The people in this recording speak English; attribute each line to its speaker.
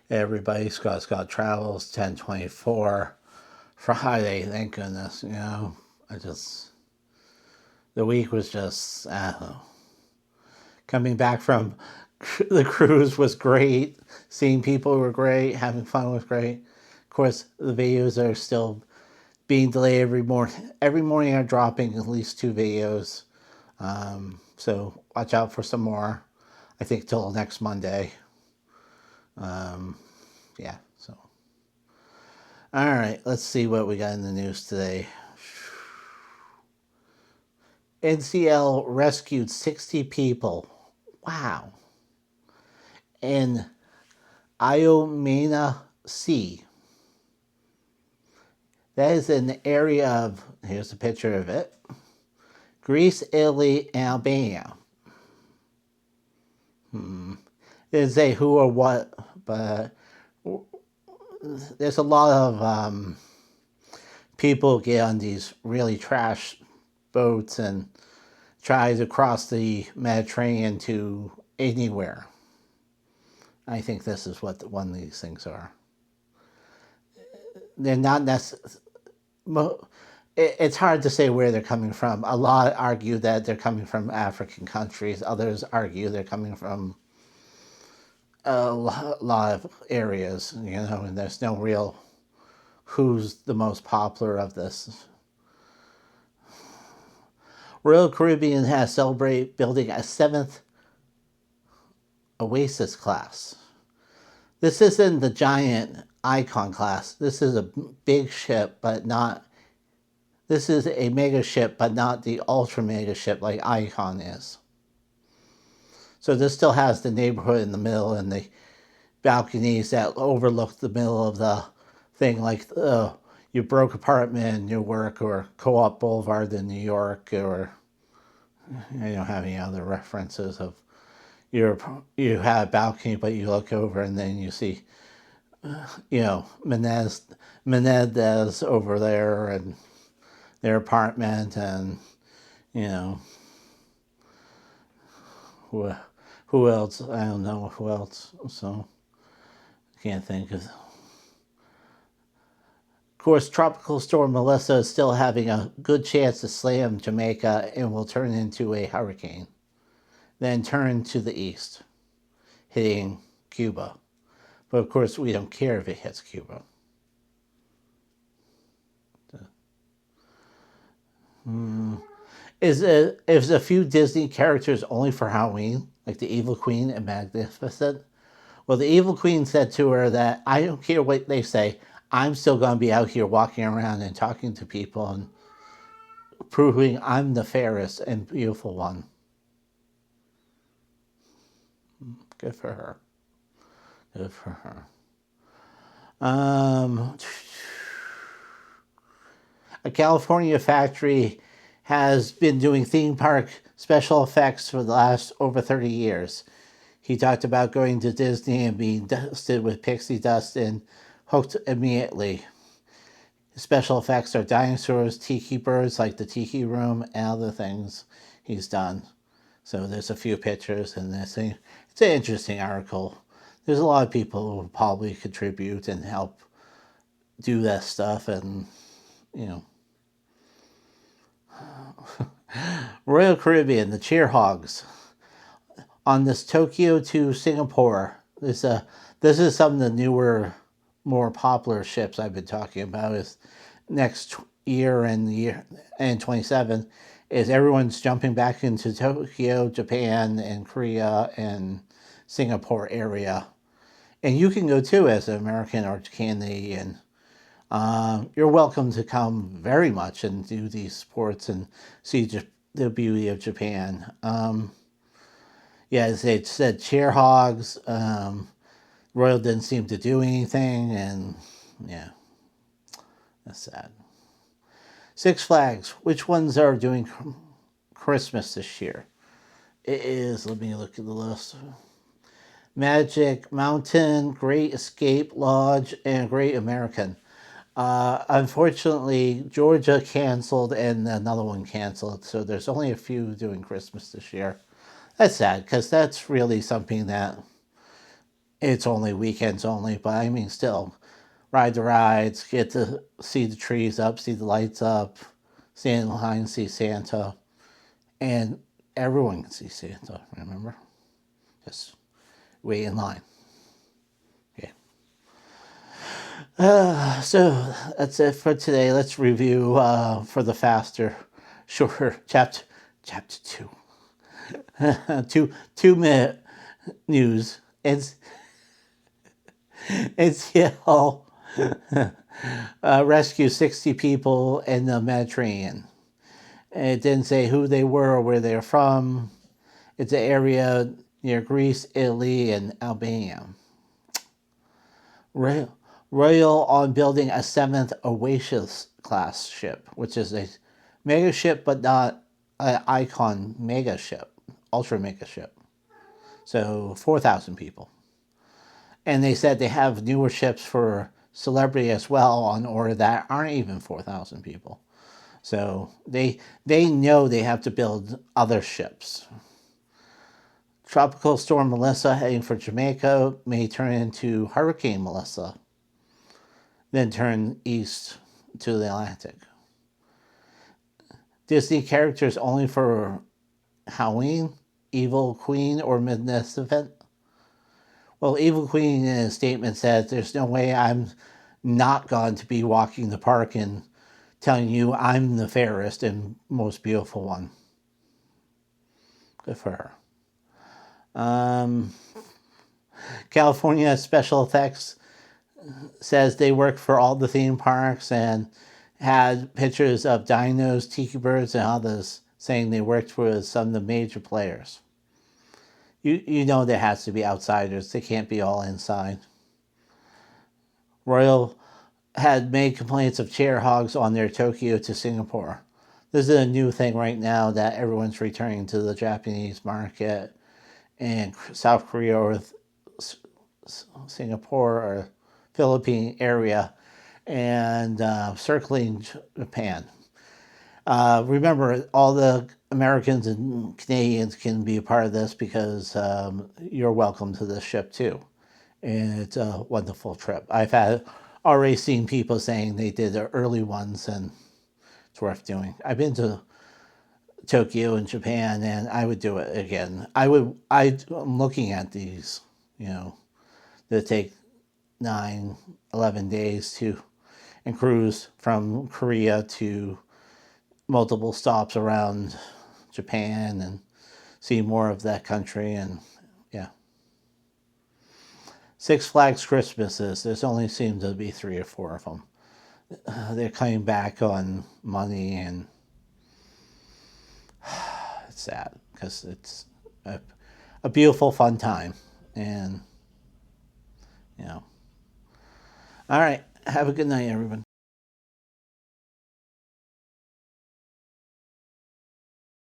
Speaker 1: Everybody, Scott Travels, 10/24, Friday, thank goodness, the week was just, I don't know. Coming back from the cruise was great. Seeing people were great. Having fun was great. Of course, the videos are still being delayed every morning. Every morning I'm dropping at least 2 videos. So watch out for some more. I think till next Monday. Yeah, so. All right, let's see what we got in the news today. NCL rescued 60 people. Wow. In Iomena Sea. That is an area of, here's a picture of it, Greece, Italy, and Albania. It didn't say who or what, but there's a lot of people get on these really trash boats and try to cross the Mediterranean to anywhere. I think this is what one of these things are. They're not necessarily. It's hard to say where they're coming from. A lot argue that they're coming from African countries. Others argue they're coming from a lot of areas, and there's no real who's the most popular of this. Royal Caribbean has celebrated building a 7th Oasis class. This isn't the giant Icon class. This is a big ship, but not. This is a mega ship, but not the ultra mega ship like Icon is. So this still has the neighborhood in the middle and the balconies that overlook the middle of the thing, like your broke apartment in Newark or Co-op Boulevard in New York, or having other references of you have a balcony, but you look over and then you see, Menendez over there and their apartment, and who else? I don't know who else. So I can't think of. Of course, Tropical Storm Melissa is still having a good chance to slam Jamaica and will turn into a hurricane, then turn to the east, hitting Cuba. But of course, we don't care if it hits Cuba. Is a few Disney characters only for Halloween, like the Evil Queen and Magnificent? Well, the Evil Queen said to her that I don't care what they say, I'm still going to be out here walking around and talking to people and proving I'm the fairest and beautiful one. Good for her. Good for her. A California factory has been doing theme park special effects for the last over 30 years. He talked about going to Disney and being dusted with pixie dust and hooked immediately. Special effects are dinosaurs, tiki birds like the tiki room, and other things he's done. So there's a few pictures in this thing. It's an interesting article. There's a lot of people who will probably contribute and help do that stuff, and Royal Caribbean, the Cheer Hogs, on this Tokyo to Singapore. This is some of the newer, more popular ships I've been talking about. Is next year and 27 is everyone's jumping back into Tokyo, Japan, and Korea and Singapore area, and you can go too as an American or Canadian. You're welcome to come very much and do these sports and see the beauty of Japan. Yeah, as they said, chair hogs. Royal didn't seem to do anything, and yeah, that's sad. Six Flags. Which ones are doing Christmas this year? It is. Let me look at the list. Magic Mountain, Great Escape Lodge, and Great American. Unfortunately, Georgia canceled and another one canceled, so there's only a few doing Christmas this year. That's sad because that's really something that It's only weekends only, but I mean, still, ride the rides, get to see the trees up, see the lights up, stand in line, see Santa, and everyone can see Santa, remember? Just wait in line. Okay. So that's it for today. Let's review for the faster, shorter chapter 2. 2 minute news. It's cail rescue 60 people in the Mediterranean. It didn't say who they were or where they're from. It's an area near Greece, Italy, and Albania. Royal on building a 7th Oasis class ship, which is a mega ship, but not an icon mega ship, ultra mega ship. So 4,000 people. And they said they have newer ships for celebrity as well on order that aren't even 4,000 people. So they know they have to build other ships. Tropical storm Melissa heading for Jamaica may turn into Hurricane Melissa, then turn east to the Atlantic. Disney characters only for Halloween, Evil Queen, or Midnight Event. Well, Evil Queen in a statement says, "There's no way I'm not going to be walking the park and telling you I'm the fairest and most beautiful one." Good for her. California Special Effects says they worked for all the theme parks and had pictures of dinos, tiki birds, and others saying they worked with some of the major players. You know there has to be outsiders. They can't be all inside. Royal had made complaints of chair hogs on their Tokyo to Singapore. This is a new thing right now that everyone's returning to the Japanese market and South Korea or Singapore or Philippine area and circling Japan. Remember, all the Americans and Canadians can be a part of this because you're welcome to this ship too. And it's a wonderful trip. I've already seen people saying they did the early ones and it's worth doing. I've been to Tokyo and Japan and I would do it again. I'm looking at these, that take 9, 11 days to and cruise from Korea to multiple stops around Japan and see more of that country. And yeah. Six Flags Christmases, there's only seemed to be 3 or 4 of them. They're coming back on money and it's sad because it's a beautiful, fun time. And, All right. Have a good night, everyone.